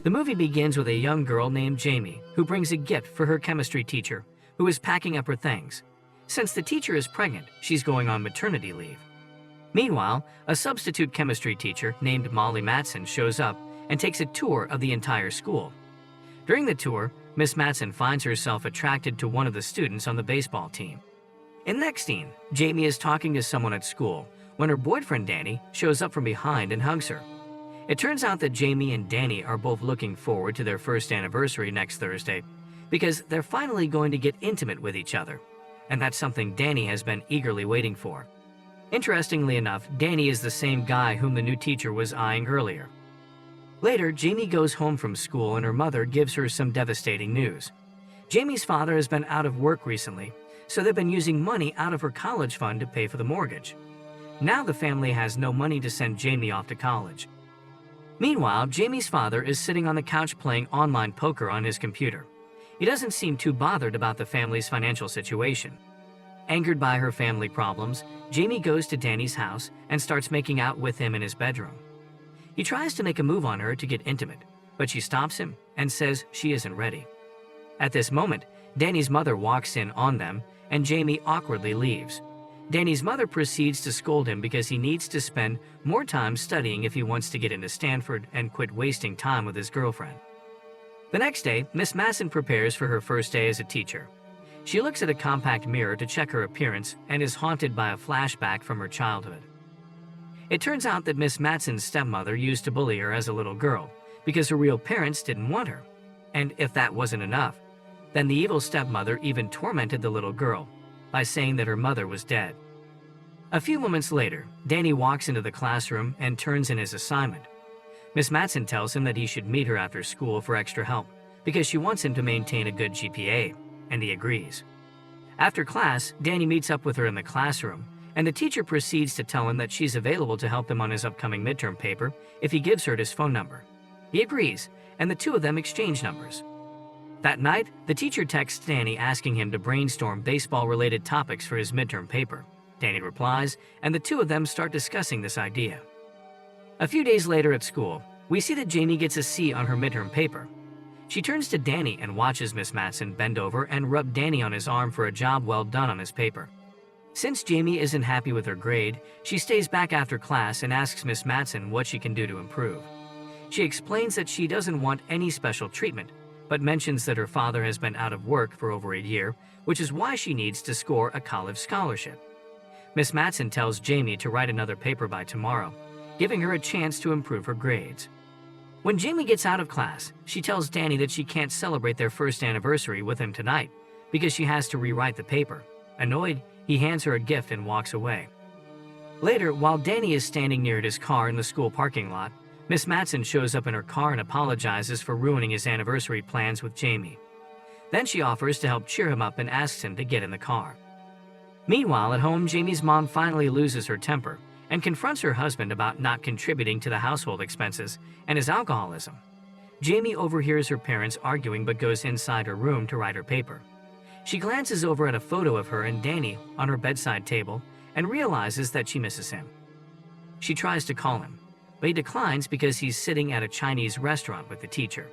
The movie begins with a young girl named Jamie who brings a gift for her chemistry teacher, who is packing up her things. Since the teacher is pregnant, she's going on maternity leave. Meanwhile, a substitute chemistry teacher named Molly Matson shows up and takes a tour of the entire school. During the tour, Miss Matson finds herself attracted to one of the students on the baseball team. In the next scene, Jamie is talking to someone at school when her boyfriend Danny shows up from behind and hugs her. It turns out that Jamie and Danny are both looking forward to their first anniversary next Thursday because they're finally going to get intimate with each other, and that's something Danny has been eagerly waiting for. Interestingly enough, Danny is the same guy whom the new teacher was eyeing earlier. Later, Jamie goes home from school and her mother gives her some devastating news. Jamie's father has been out of work recently, so they've been using money out of her college fund to pay for the mortgage. Now the family has no money to send Jamie off to college. Meanwhile, Jamie's father is sitting on the couch playing online poker on his computer. He doesn't seem too bothered about the family's financial situation. Angered by her family problems, Jamie goes to Danny's house and starts making out with him in his bedroom. He tries to make a move on her to get intimate, but she stops him and says she isn't ready. At this moment, Danny's mother walks in on them and Jamie awkwardly leaves. Danny's mother proceeds to scold him because he needs to spend more time studying if he wants to get into Stanford and quit wasting time with his girlfriend. The next day, Miss Matson prepares for her first day as a teacher. She looks at a compact mirror to check her appearance and is haunted by a flashback from her childhood. It turns out that Miss Matson's stepmother used to bully her as a little girl because her real parents didn't want her. And if that wasn't enough, then the evil stepmother even tormented the little girl by saying that her mother was dead. A few moments later, Danny walks into the classroom and turns in his assignment. Miss Matson tells him that he should meet her after school for extra help because she wants him to maintain a good GPA, and he agrees. After class, Danny meets up with her in the classroom, and the teacher proceeds to tell him that she's available to help him on his upcoming midterm paper if he gives her his phone number. He agrees, and the two of them exchange numbers. That night, the teacher texts Danny asking him to brainstorm baseball-related topics for his midterm paper. Danny replies, and the two of them start discussing this idea. A few days later at school, we see that Jamie gets a C on her midterm paper. She turns to Danny and watches Miss Matson bend over and rub Danny on his arm for a job well done on his paper. Since Jamie isn't happy with her grade, she stays back after class and asks Miss Matson what she can do to improve. She explains that she doesn't want any special treatment, but mentions that her father has been out of work for over a year, which is why she needs to score a college scholarship. Miss Matson tells Jamie to write another paper by tomorrow, giving her a chance to improve her grades. When Jamie gets out of class, she tells Danny that she can't celebrate their first anniversary with him tonight because she has to rewrite the paper. Annoyed, he hands her a gift and walks away. Later, while Danny is standing near his car in the school parking lot, Miss Matson shows up in her car and apologizes for ruining his anniversary plans with Jamie. Then she offers to help cheer him up and asks him to get in the car. Meanwhile, at home, Jamie's mom finally loses her temper and confronts her husband about not contributing to the household expenses and his alcoholism. Jamie overhears her parents arguing but goes inside her room to write her paper. She glances over at a photo of her and Danny on her bedside table and realizes that she misses him. She tries to call him, but he declines because he's sitting at a Chinese restaurant with the teacher.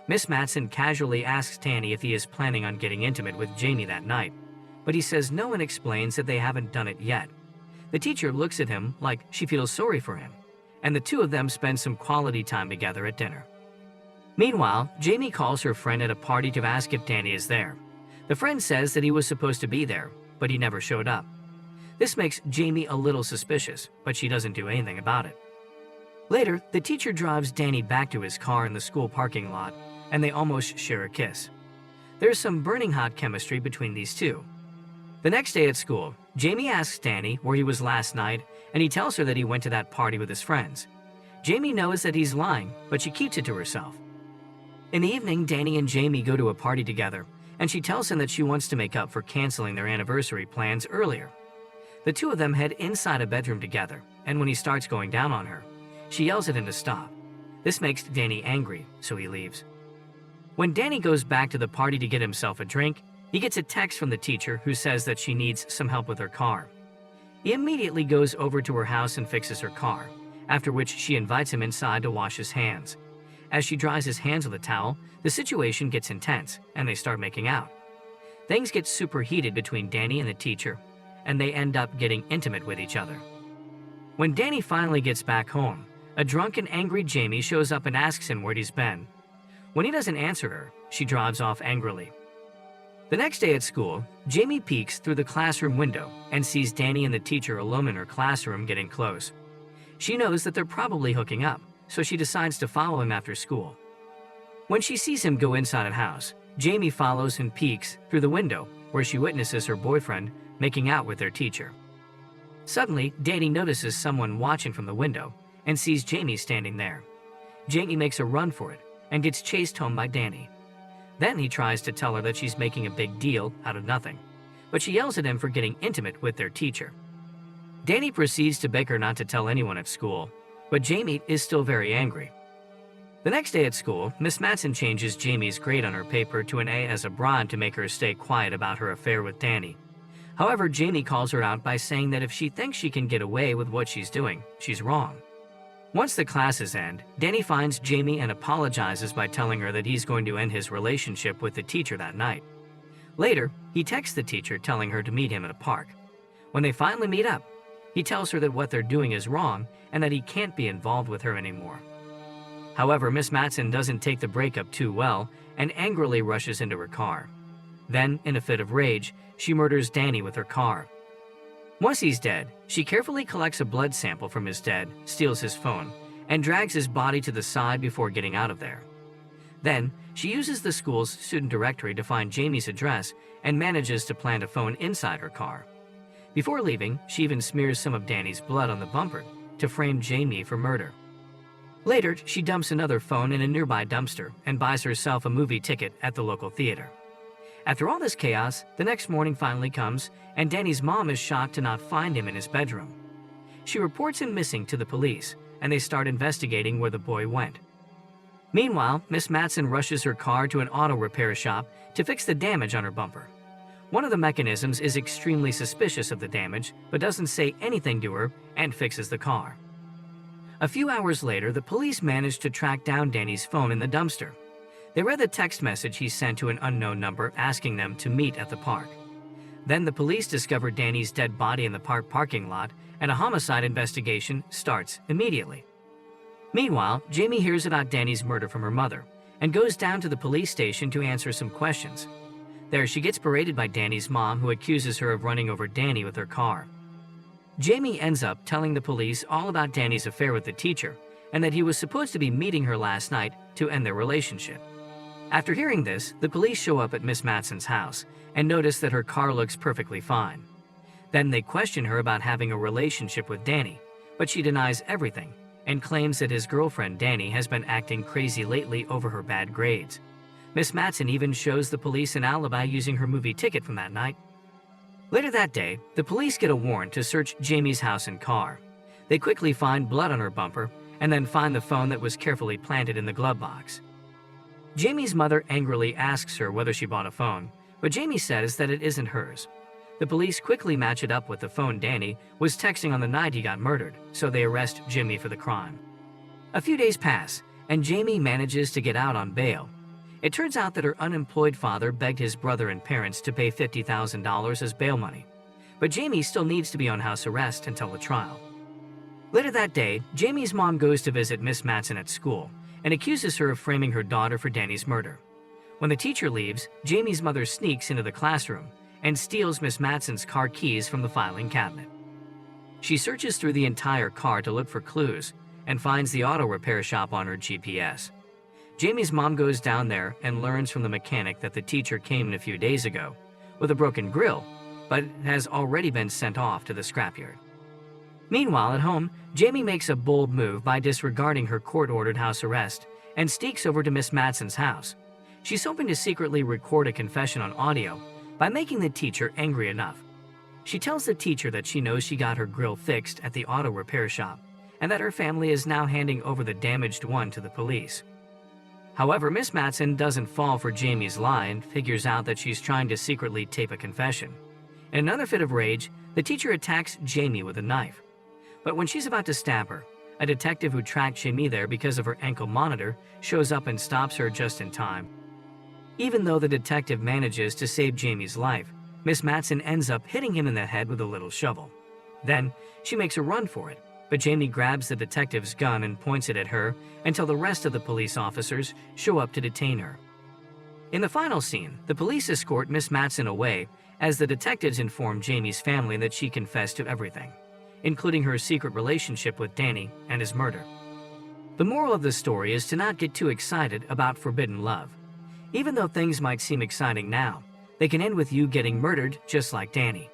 Miss Matson casually asks Danny if he is planning on getting intimate with Jamie that night, but he says no and explains that they haven't done it yet. The teacher looks at him like she feels sorry for him, and the two of them spend some quality time together at dinner. Meanwhile, Jamie calls her friend at a party to ask if Danny is there. The friend says that he was supposed to be there, but he never showed up. This makes Jamie a little suspicious, but she doesn't do anything about it. Later, the teacher drives Danny back to his car in the school parking lot, and they almost share a kiss. There's some burning hot chemistry between these two. The next day at school, Jamie asks Danny where he was last night, and he tells her that he went to that party with his friends. Jamie knows that he's lying, but she keeps it to herself. In the evening, Danny and Jamie go to a party together, and she tells him that she wants to make up for canceling their anniversary plans earlier. The two of them head inside a bedroom together, and when he starts going down on her, she yells at him to stop. This makes Danny angry, so he leaves. When Danny goes back to the party to get himself a drink, he gets a text from the teacher who says that she needs some help with her car. He immediately goes over to her house and fixes her car, after which she invites him inside to wash his hands. As she dries his hands with a towel, the situation gets intense, and they start making out. Things get super heated between Danny and the teacher, and they end up getting intimate with each other. When Danny finally gets back home, a drunk and angry Jamie shows up and asks him where he's been. When he doesn't answer her, she drives off angrily. The next day at school, Jamie peeks through the classroom window and sees Danny and the teacher alone in her classroom getting close. She knows that they're probably hooking up, so she decides to follow him after school. When she sees him go inside a house, Jamie follows and peeks through the window, where she witnesses her boyfriend making out with their teacher. Suddenly, Danny notices someone watching from the window and sees Jamie standing there. Jamie makes a run for it and gets chased home by Danny. Then he tries to tell her that she's making a big deal out of nothing, but she yells at him for getting intimate with their teacher. Danny proceeds to beg her not to tell anyone at school, but Jamie is still very angry. The next day at school, Miss Matson changes Jamie's grade on her paper to an A as a bribe to make her stay quiet about her affair with Danny. However, Jamie calls her out by saying that if she thinks she can get away with what she's doing, she's wrong. Once the classes end, Danny finds Jamie and apologizes by telling her that he's going to end his relationship with the teacher that night. Later, he texts the teacher telling her to meet him at a park. When they finally meet up, he tells her that what they're doing is wrong and that he can't be involved with her anymore. However, Miss Matson doesn't take the breakup too well and angrily rushes into her car. Then, in a fit of rage, she murders Danny with her car. Once he's dead, she carefully collects a blood sample from his dead, steals his phone, and drags his body to the side before getting out of there. Then, she uses the school's student directory to find Jamie's address and manages to plant a phone inside her car. Before leaving, she even smears some of Danny's blood on the bumper to frame Jamie for murder. Later, she dumps another phone in a nearby dumpster and buys herself a movie ticket at the local theater. After all this chaos, the next morning finally comes, and Danny's mom is shocked to not find him in his bedroom. She reports him missing to the police, and they start investigating where the boy went. Meanwhile, Miss Matson rushes her car to an auto repair shop to fix the damage on her bumper. One of the mechanisms is extremely suspicious of the damage, but doesn't say anything to her and fixes the car. A few hours later, the police manage to track down Danny's phone in the dumpster. They read the text message he sent to an unknown number asking them to meet at the park. Then the police discover Danny's dead body in the park parking lot, and a homicide investigation starts immediately. Meanwhile, Jamie hears about Danny's murder from her mother and goes down to the police station to answer some questions. There, she gets berated by Danny's mom, who accuses her of running over Danny with her car. Jamie ends up telling the police all about Danny's affair with the teacher and that he was supposed to be meeting her last night to end their relationship. After hearing this, the police show up at Miss Matson's house and notice that her car looks perfectly fine. Then they question her about having a relationship with Danny, but she denies everything and claims that his girlfriend Danny has been acting crazy lately over her bad grades. Miss Matson even shows the police an alibi using her movie ticket from that night. Later that day, the police get a warrant to search Jamie's house and car. They quickly find blood on her bumper and then find the phone that was carefully planted in the glove box. Jamie's mother angrily asks her whether she bought a phone, but Jamie says that it isn't hers. The police quickly match it up with the phone Danny was texting on the night he got murdered, so they arrest Jamie for the crime. A few days pass, and Jamie manages to get out on bail. It turns out that her unemployed father begged his brother and parents to pay $50,000 as bail money, but Jamie still needs to be on house arrest until the trial. Later that day, Jamie's mom goes to visit Miss Matson at school and accuses her of framing her daughter for Danny's murder. When the teacher leaves, Jamie's mother sneaks into the classroom and steals Miss Matson's car keys from the filing cabinet. She searches through the entire car to look for clues and finds the auto repair shop on her GPS. Jamie's mom goes down there and learns from the mechanic that the teacher came in a few days ago with a broken grill, but has already been sent off to the scrapyard. Meanwhile, at home, Jamie makes a bold move by disregarding her court-ordered house arrest and sneaks over to Miss Matson's house. She's hoping to secretly record a confession on audio by making the teacher angry enough. She tells the teacher that she knows she got her grill fixed at the auto repair shop and that her family is now handing over the damaged one to the police. However, Miss Matson doesn't fall for Jamie's lie and figures out that she's trying to secretly tape a confession. In another fit of rage, the teacher attacks Jamie with a knife. But when she's about to stab her, A detective who tracked Jamie there because of her ankle monitor shows up and stops her just in time. Even though the detective manages to save Jamie's life, Miss Matson ends up hitting him in the head with a little shovel. Then, she makes a run for it, but Jamie grabs the detective's gun and points it at her until the rest of the police officers show up to detain her. In the final scene, the police escort Miss Matson away as the detectives inform Jamie's family that she confessed to everything, including her secret relationship with Danny and his murder. The moral of the story is to not get too excited about forbidden love. Even though things might seem exciting now, they can end with you getting murdered just like Danny.